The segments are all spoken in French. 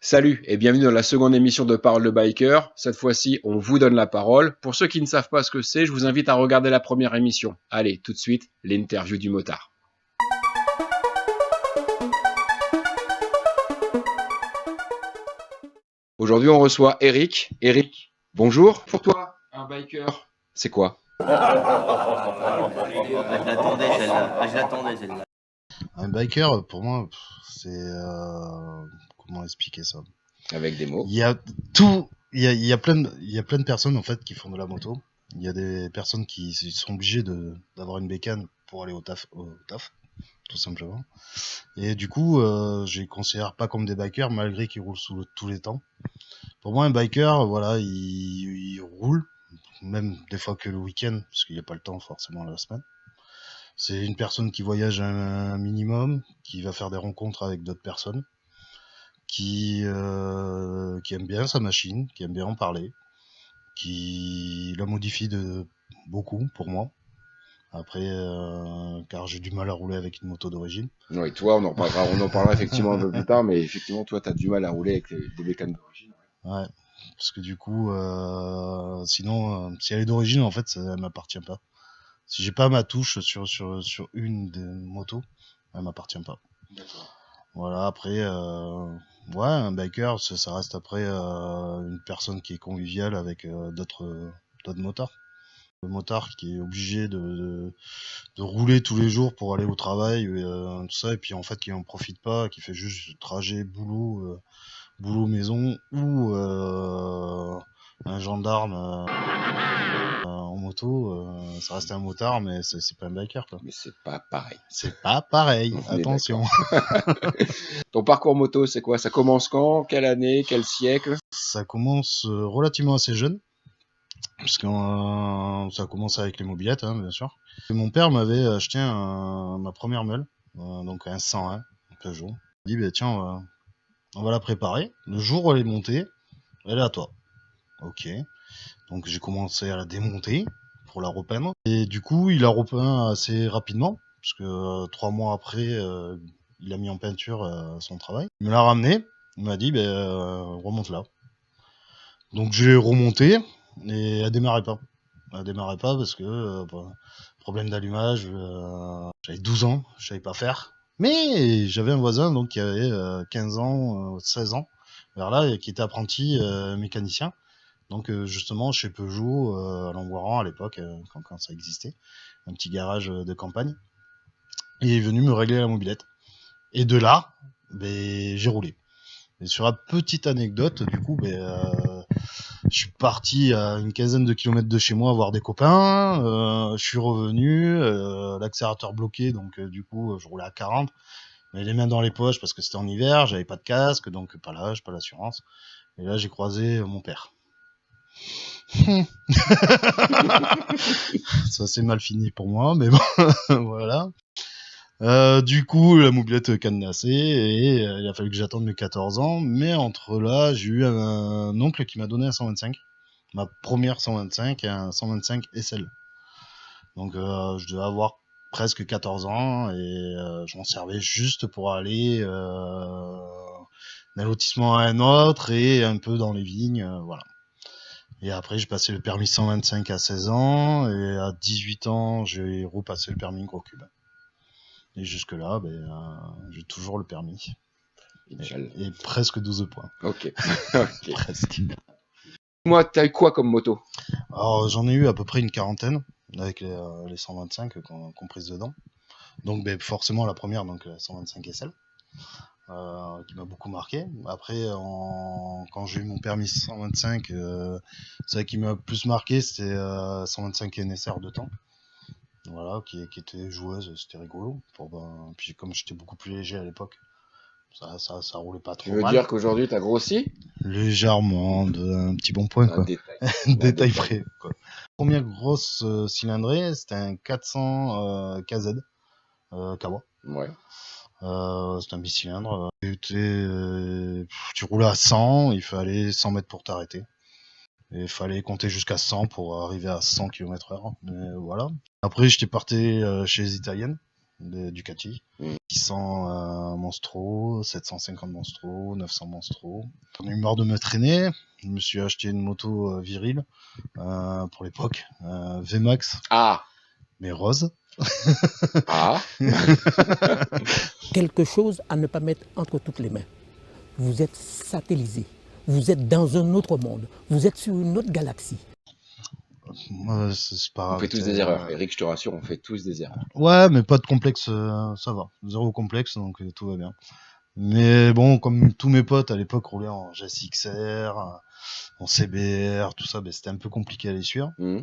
Salut et bienvenue dans la seconde émission de Parole de Biker. Cette fois-ci, on vous donne la parole. Pour ceux qui ne savent pas ce que c'est, je vous invite à regarder la première émission. Allez, tout de suite, l'interview du motard. Aujourd'hui, on reçoit Eric. Eric, bonjour. Pour toi, un biker, c'est quoi? Je l'attendais celle-là. Un biker, pour moi, c'est comment expliquer ça? Avec des mots. Il y a plein de personnes en fait qui font de la moto. Il y a des personnes qui sont obligées d'avoir une bécane pour aller au taf, tout simplement. Et du coup, je les considère pas comme des bikers malgré qu'ils roulent tous les temps. Pour moi, un biker, voilà, il roule, même des fois que le week-end, parce qu'il n'y a pas le temps forcément la semaine. C'est une personne qui voyage un minimum, qui va faire des rencontres avec d'autres personnes, qui aime bien sa machine, qui aime bien en parler, qui la modifie de beaucoup pour moi. Après, car j'ai du mal à rouler avec une moto d'origine. Oui, toi, on en parlera effectivement un peu plus tard, mais effectivement, toi, tu as du mal à rouler avec des bécanes d'origine. Ouais, parce que du coup, sinon, si elle est d'origine, en fait, elle m'appartient pas. Si j'ai pas ma touche sur une des motos, elle m'appartient pas. D'accord. Voilà, après, ouais, un biker, ça reste après une personne qui est conviviale avec d'autres motards. Le motard qui est obligé de rouler tous les jours pour aller au travail, tout ça, et puis en fait qui en profite pas, qui fait juste trajet boulot maison, ou un gendarme en moto, ça reste un motard, mais c'est pas un biker, quoi. Mais c'est pas pareil. C'est pas pareil, On est attention. Ton parcours moto, c'est quoi? Ça commence quand? Quelle année? Quel siècle? Ça commence relativement assez jeune, parce que ça a commencé avec les mobylettes, hein, bien sûr. Et mon père m'avait acheté ma première meule, donc un 101 Peugeot. Il dit, bah, tiens, on va la préparer. Le jour où elle est montée, elle est à toi. Ok. Donc j'ai commencé à la démonter pour la repeindre. Et du coup, il a repeint assez rapidement, parce que 3 mois après, il a mis en peinture son travail. Il me l'a ramené, il m'a dit, remonte là. Donc j'ai remonté, et elle démarrait pas. Elle démarrait pas parce que problème d'allumage, j'avais 12 ans, je savais pas faire. Mais j'avais un voisin donc qui avait 15 ans, 16 ans, vers là, et qui était apprenti mécanicien. Donc justement chez Peugeot à Langoiran à l'époque, quand ça existait, un petit garage de campagne. Et il est venu me régler la mobilette. Et de là, j'ai roulé. Et sur la petite anecdote, du coup, je suis parti à une quinzaine de kilomètres de chez moi voir des copains. Je suis revenu, l'accélérateur bloqué, donc du coup, je roulais à 40. Mais les mains dans les poches parce que c'était en hiver, j'avais pas de casque, donc pas l'âge, pas l'assurance. Et là, j'ai croisé mon père. Ça s'est mal fini pour moi, mais bon, voilà. Du coup, la mobilette cadenassée, et il a fallu que j'attende mes 14 ans. Mais entre là, j'ai eu un oncle qui m'a donné un 125. Ma première 125, un 125 SL. Donc je devais avoir presque 14 ans, et je m'en servais juste pour aller d'un lotissement à un autre et un peu dans les vignes, voilà. Et après, j'ai passé le permis 125 à 16 ans, et à 18 ans, j'ai repassé le permis gros cube. Et jusque-là, j'ai toujours le permis. Et presque 12 points. Ok. Presque. Moi, t'as eu quoi comme moto? Alors, j'en ai eu à peu près une quarantaine, avec les 125 comprises dedans. Donc, forcément, la première, donc la 125 SL, qui m'a beaucoup marqué. Après, quand j'ai eu mon permis 125, celle qui m'a plus marqué, c'était 125 NSR de temps. Voilà, qui était joueuse, c'était rigolo. Puis comme j'étais beaucoup plus léger à l'époque, ça roulait pas trop Tu veux mal. dire qu'aujourd'hui, t'as grossi? Légèrement, un petit bon point, quoi. Détail près, quoi. Première grosse cylindrée, c'était un 400 KZ Kawa. Ouais. C'était un bicylindre. Tu roulais à 100, il fallait 100 mètres pour t'arrêter. Et il fallait compter jusqu'à 100 pour arriver à 100 km/h. Voilà. Après, j'étais parti chez les Italiennes. de Ducati. Mm. 600 Monstro, 750 Monstro, 900 Monstro. J'en ai eu marre de me traîner. Je me suis acheté une moto virile pour l'époque, VMAX, Ah, mais rose. ah, Quelque chose à ne pas mettre entre toutes les mains. Vous êtes satellisé. Vous êtes dans un autre monde. Vous êtes sur une autre galaxie. C'est pas on grave, fait tous t'sais, des erreurs. Eric, je te rassure, on fait tous des erreurs. Ouais, mais pas de complexe, ça va. Zéro complexe, donc tout va bien. Mais bon, comme tous mes potes à l'époque roulaient en GSX-R, en CBR, tout ça, ben, c'était un peu compliqué à les suivre. Mm.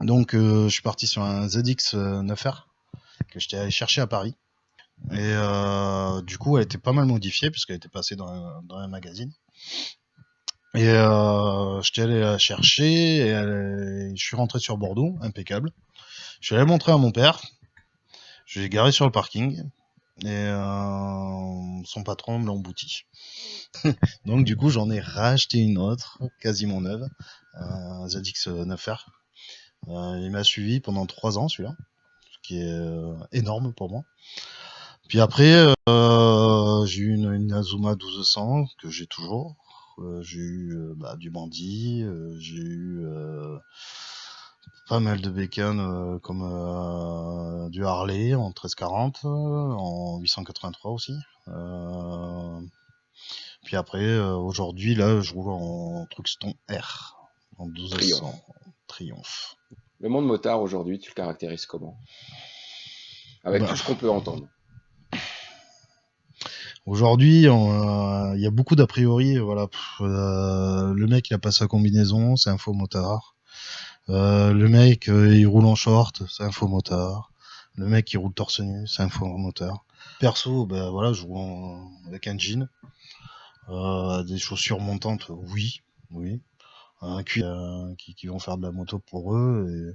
Donc je suis parti sur un ZX 9R que j'étais allé chercher à Paris. Et du coup, elle était pas mal modifiée puisqu'elle était passée dans un magazine. Et j'étais allé la chercher et je suis rentré sur Bordeaux, impeccable. Je suis allé montrer à mon père. Je l'ai garé sur le parking et son patron me l'a embouti. Donc du coup, j'en ai racheté une autre, quasiment neuve, un ZX 9R. Il m'a suivi pendant 3 ans celui-là, ce qui est énorme pour moi. Puis après, j'ai eu une Azuma 1200 que j'ai toujours. J'ai eu du Bandit, j'ai eu pas mal de bacon comme du Harley en 1340, en 883 aussi. Puis après, aujourd'hui, là, je roule en Truxton R, en 1200 Triomphe. Le monde motard aujourd'hui, tu le caractérises comment? Avec tout ce qu'on peut entendre. Aujourd'hui, il y a beaucoup d'a priori. Voilà, le mec, il a pas sa combinaison, c'est un faux motard. Le mec, il roule en short, c'est un faux motard. Le mec, il roule torse nu, c'est un faux motard. Perso, ben voilà, je roule avec un jean, des chaussures montantes, oui. Un cuir qui vont faire de la moto pour eux. Et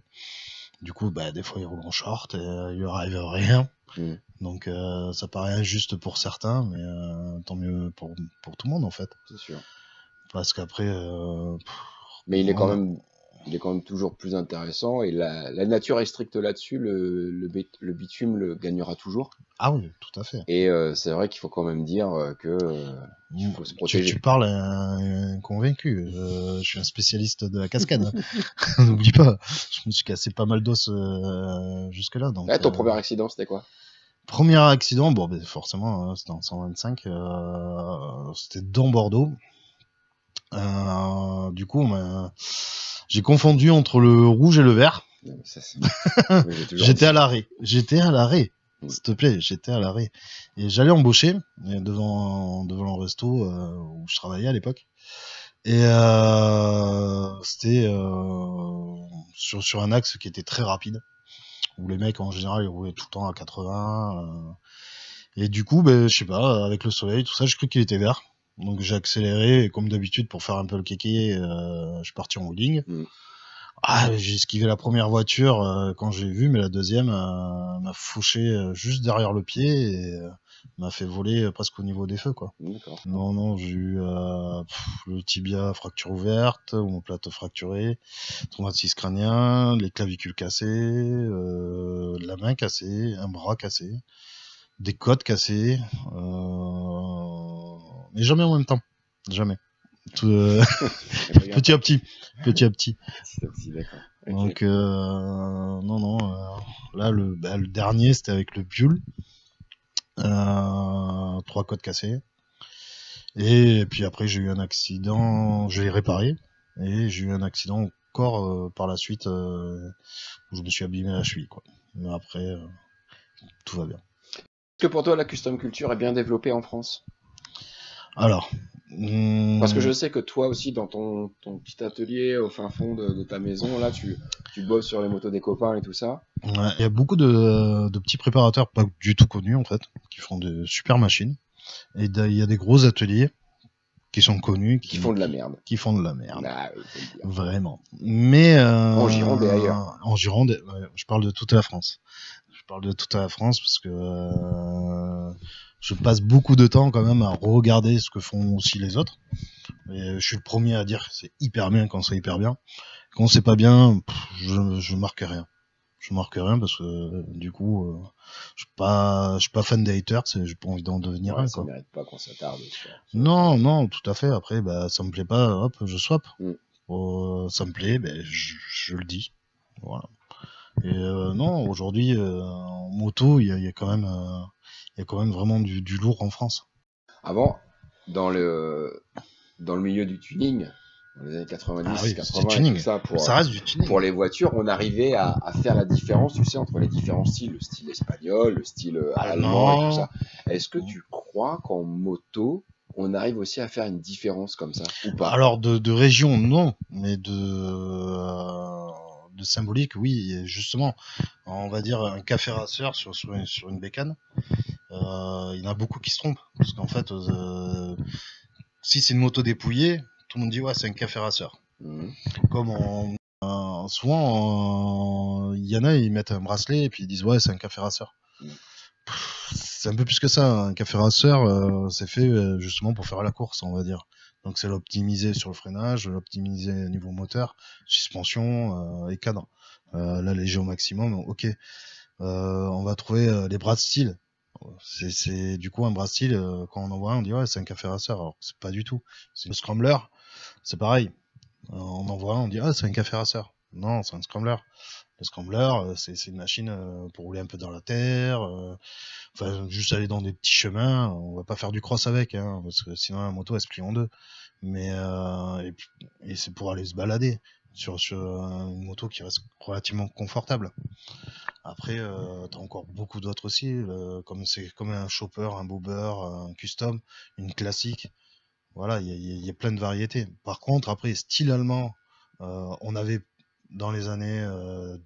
du coup, des fois, ils roulent en short et il leur arrive rien. Mm. Donc ça paraît injuste pour certains, mais tant mieux pour tout le monde en fait. C'est sûr. Parce qu'après. Mais il est quand même toujours plus intéressant et la nature est stricte là-dessus. Le bitume le gagnera toujours. Ah oui, tout à fait. Et c'est vrai qu'il faut quand même dire qu'il faut se protéger. Tu parles à un convaincu. Je suis un spécialiste de la cascade. N'oublie pas, je me suis cassé pas mal d'os jusque-là. Donc, ton premier accident, c'était quoi? Premier accident, forcément, c'était en 125. C'était dans Bordeaux. Du coup, j'ai confondu entre le rouge et le vert. Non, mais ça, J'étais à l'arrêt. Mm. S'il te plaît, j'étais à l'arrêt. Et j'allais embaucher devant le resto où je travaillais à l'époque. Et c'était sur un axe qui était très rapide, où les mecs en général ils roulaient tout le temps à 80. Et du coup, je sais pas, avec le soleil, tout ça, j'ai cru qu'il était vert. Donc j'ai accéléré, et comme d'habitude, pour faire un peu le kéké, je suis parti en wheeling. Mm. J'ai esquivé la première voiture quand j'ai vu, mais la deuxième m'a fauché juste derrière le pied et m'a fait voler presque au niveau des feux, quoi. D'accord. Non, j'ai eu le tibia fracture ouverte, omoplate fracturée, traumatisme crânien, les clavicules cassées, la main cassée, un bras cassé, des côtes cassées, mais jamais en même temps, jamais. Tout, petit à petit. Petit à petit, d'accord. Okay. Donc non, là le dernier c'était avec le Buell, 3 côtes cassées. Et puis après j'ai eu un accident, je l'ai réparé et j'ai eu un accident encore par la suite où je me suis abîmé la cheville, quoi. Mais après tout va bien. Est-ce que pour toi la custom culture est bien développée en France? Alors parce que je sais que toi aussi dans ton petit atelier au fin fond de ta maison là tu bosses sur les motos des copains et tout ça. Ouais, il y a beaucoup de petits préparateurs pas du tout connus en fait qui font de super machines et il y a des gros ateliers qui sont connus qui font de la merde. Qui font de la merde. Ah, oui, faut le dire. Vraiment. Mais en Gironde et ailleurs. En Gironde, ouais, je parle de toute la France. Je parle de toute la France parce que je passe beaucoup de temps quand même à regarder ce que font aussi les autres. Et je suis le premier à dire que c'est hyper bien quand c'est hyper bien. Quand c'est pas bien, je marque rien. Je marque rien parce que du coup, je suis pas fan des haters, j'ai pas envie d'en devenir Ouais, un, ça quoi. mérite pas qu'on s'attarde sur Non, non, tout à fait. Après, bah, ça me plaît pas, hop, je swap. Mm. Ça me plaît, ben, je le dis. Voilà. Et non, aujourd'hui, en moto, il y a quand même vraiment du lourd en France. Avant, dans le milieu du tuning, dans les années Ah 90, oui, c'est du 80 et tout tuning. ça, Mais ça reste du tuning. pour les voitures, on arrivait à faire la différence, tu sais, entre les différents styles, le style espagnol, le style allemand et tout ça. Est-ce que tu crois qu'en moto, on arrive aussi à faire une différence comme ça ou pas? Alors de région, non, mais de symbolique, oui. Et justement, on va dire un café racer sur une bécane. Il y en a beaucoup qui se trompent parce qu'en fait, si c'est une moto dépouillée, tout le monde dit ouais, c'est un café racer. Mhm. Comme souvent, il y en a, ils mettent un bracelet et puis ils disent ouais, c'est un café racer. Mhm. C'est un peu plus que ça. Un café racer, c'est fait justement pour faire la course, on va dire. Donc c'est l'optimiser sur le freinage, l'optimiser au niveau moteur, suspension et cadre. Là, léger au maximum, ok. On va trouver les bras de style. C'est du coup un bras de style, quand on en voit un, on dit ouais, c'est un café racer. Alors c'est pas du tout. C'est le scrambler, c'est pareil. On en voit un, on dit ah, c'est un café racer. Non, c'est un scrambler. Le scrambler, c'est une machine pour rouler un peu dans la terre. Enfin, juste aller dans des petits chemins. On va pas faire du cross avec, hein, parce que sinon la moto elle se plie en deux. Mais et c'est pour aller se balader sur une moto qui reste relativement confortable. Après, t'as encore beaucoup d'autres aussi, comme un chopper, un bobber, un custom, une classique. Voilà, il y a plein de variétés. Par contre, après, style allemand, on avait dans les années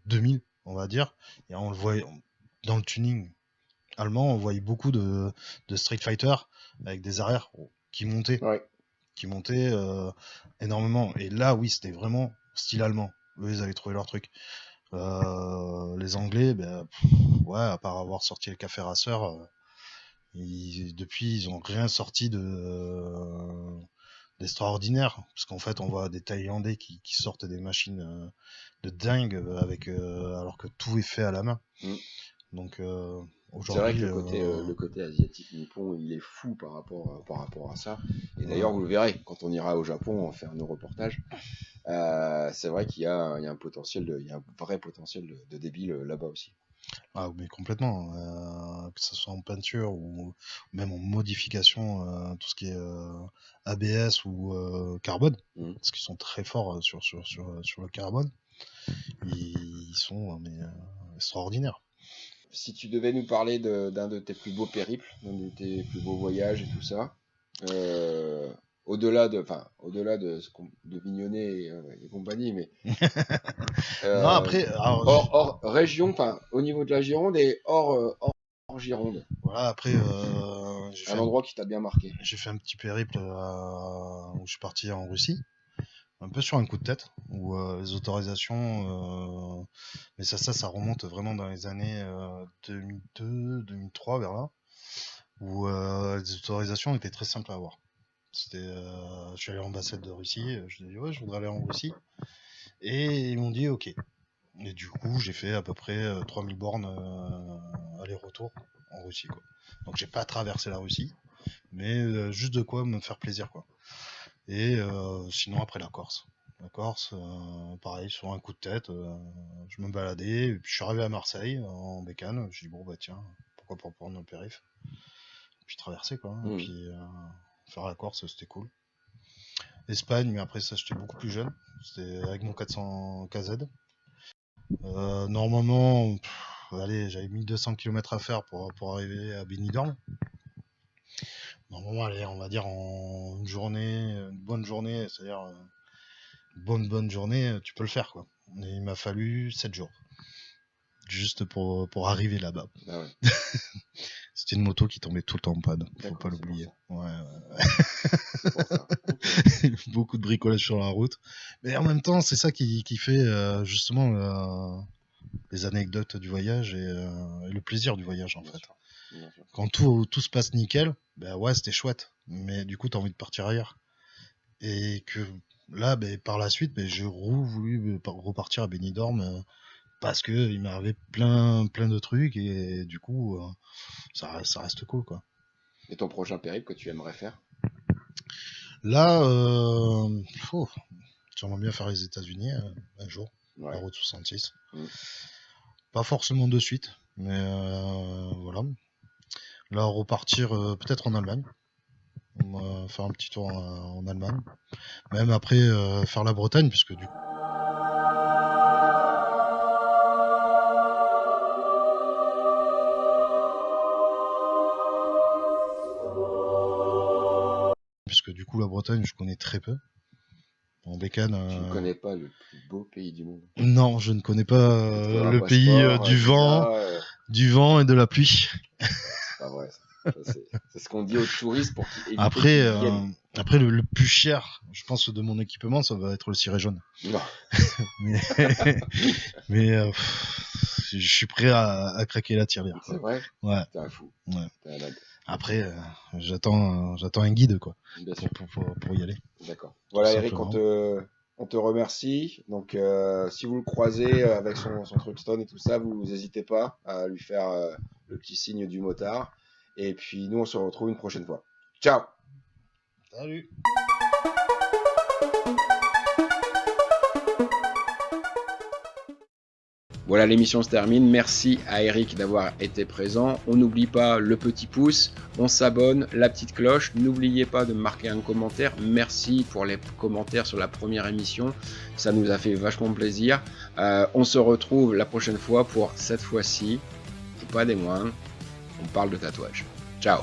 2000, on va dire, et on le voyait dans le tuning allemand, on voyait beaucoup de Street Fighter avec des arrières Ouais. qui montaient énormément. Et là, oui, c'était vraiment style allemand. Eux, ils avaient trouvé leur truc. Les Anglais, ben, ouais, à part avoir sorti le café racer, depuis, ils ont rien sorti d'extraordinaire. Parce qu'en fait, on voit des Thaïlandais qui sortent des machines de dingue alors que tout est fait à la main. Mm. Donc C'est vrai aujourd'hui, que le côté asiatique nippon, il est fou par rapport à ça. Et d'ailleurs, vous le verrez, quand on ira au Japon faire nos reportages, c'est vrai qu'il y a un potentiel, il y a un vrai potentiel de débile là-bas aussi. ah, mais complètement, que ce soit en peinture ou même en modification, tout ce qui est ABS ou carbone, Mm. parce qu'ils sont très forts sur le carbone, ils sont extraordinaires. Si tu devais nous parler d'un de tes plus beaux périples, d'un de tes plus beaux voyages et tout ça, euh, au-delà de Mignonnet et compagnie, mais Non, euh, après, alors, hors région, enfin au niveau de la Gironde et hors Gironde, voilà, après, un endroit qui t'a bien marqué. j'ai fait un petit périple où je suis parti en Russie, un peu sur un coup de tête, où les autorisations, mais ça remonte vraiment dans les années 2002, 2003, vers là, où les autorisations étaient très simples à avoir. Je suis allé à l'ambassade de Russie, je dis ouais, je voudrais aller en Russie, et ils m'ont dit ok. Et du coup, j'ai fait à peu près 3000 bornes aller-retour en Russie, quoi. Donc j'ai pas traversé la Russie, mais juste de quoi me faire plaisir, quoi. Et sinon après la Corse. La Corse, pareil, sur un coup de tête, je me baladais, et puis je suis arrivé à Marseille en bécane, je dis bon bah tiens, pourquoi pas prendre le périph', puis traverser, quoi, et Mm. puis faire la Corse, c'était cool. Espagne, mais après ça j'étais beaucoup plus jeune, c'était avec mon 400 KZ. Normalement, allez, j'avais 1200 km à faire pour arriver à Benidorm. Normalement, allez, on va dire en une journée, une bonne journée, c'est-à-dire bonne journée, tu peux le faire, quoi. Et il m'a fallu 7 jours. Juste pour arriver là-bas. Ah ouais. C'était une moto qui tombait tout le temps en panne, faut D'accord, pas c'est pour l'oublier. ça. Ouais, C'est pour ça. Ok. ouais. Beaucoup de bricolage sur la route. Mais en même temps, c'est ça qui fait justement les anecdotes du voyage et le plaisir du voyage, en Bien fait. sûr. Bien sûr. Quand tout se passe nickel, ben ouais, c'était chouette. Mais du coup, t'as envie de partir ailleurs. Et que là, ben, par la suite, ben, j'ai voulu repartir à Benidorm parce que il m'est arrivé plein de trucs et du coup ça reste cool quoi. Et ton prochain périple que tu aimerais faire? Là, j'aimerais bien faire les États-Unis un jour, la Ouais. route 66. Mm. Pas forcément de suite, mais voilà. Là, repartir peut-être en Allemagne. On va faire un petit tour en Allemagne. Même après faire la Bretagne, puisque du coup. Puisque du coup, la Bretagne, je connais très peu. En bécane. Tu ne connais pas le plus beau pays du monde? Non, je ne connais pas Il te faudra le un pays passeport, du vent et de la pluie. C'est pas vrai, ça. C'est ce qu'on dit aux touristes pour qu'ils évitent Après, qu'ils viennent. après le plus cher, je pense, de mon équipement, ça va être le ciré jaune. Non. mais je suis prêt à craquer la tirelire. C'est vrai? Ouais. T'es un fou. Ouais. T'es un malade. Après, j'attends un guide quoi, Bien sûr. pour y aller. D'accord. Voilà, Tout Eric, simplement. on te remercie. Donc, si vous le croisez avec son Truckstone et tout ça, vous n'hésitez pas à lui faire le petit signe du motard. Et puis, nous, on se retrouve une prochaine fois. Ciao! Salut! Voilà, l'émission se termine. Merci à Eric d'avoir été présent. On n'oublie pas le petit pouce, on s'abonne, la petite cloche. N'oubliez pas de marquer un commentaire. Merci pour les commentaires sur la première émission. Ça nous a fait vachement plaisir. On se retrouve la prochaine fois pour cette fois-ci, et pas des moindres, on parle de tatouage. Ciao!